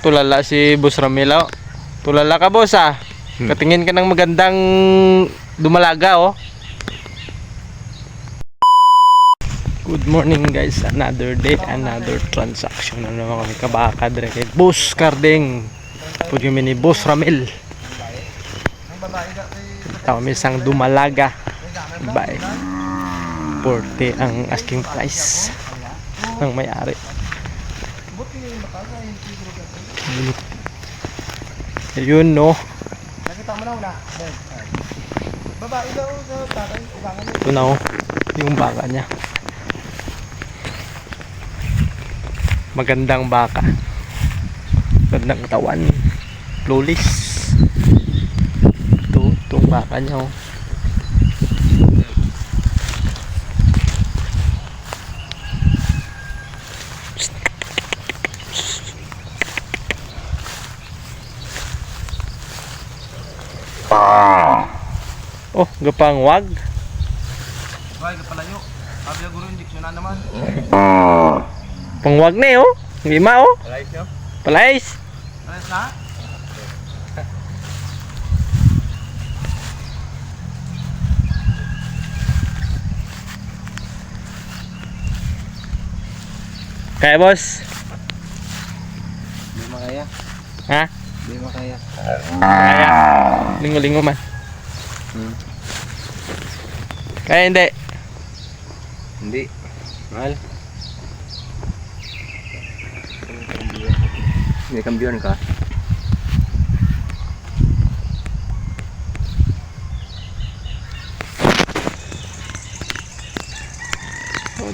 Tulala si Boss Ramil. Tulala ka, boss, ah. Katingin ka ng magandang dumalaga, oh. Good morning, guys. Another day, another transaction. Ano naman kami kabaka dire kay Boss Carding. Pwede kami ni Boss Ramil. Ito kami isang dumalaga. Bye. 40 ang asking price ng may-ari. Ayun, no. Nakita mo na una. Babae daw sa tatay, ubangan niya. Ito na, oh, yung baka niya. Magandang baka. Magandang katawan. Lulis. Itong baka niya, oh. Oh, gapang wag. Bay, kapalayo. Sabi na guro, injection na naman. Pangwag na, oh. Lima, oh. Alayos nyo? Palais. Alayos na? Kaya, boss? Di makaya. Ha? Di makaya. Kaya. Lingo-lingo man. Kaya hindi. Hindi. Mahal. May kambiyon ka?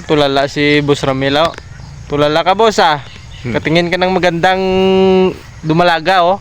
Tulala si Boss Ramil. Tulala ka, boss, ah. Katingin ka ng magandang dumalaga, oh.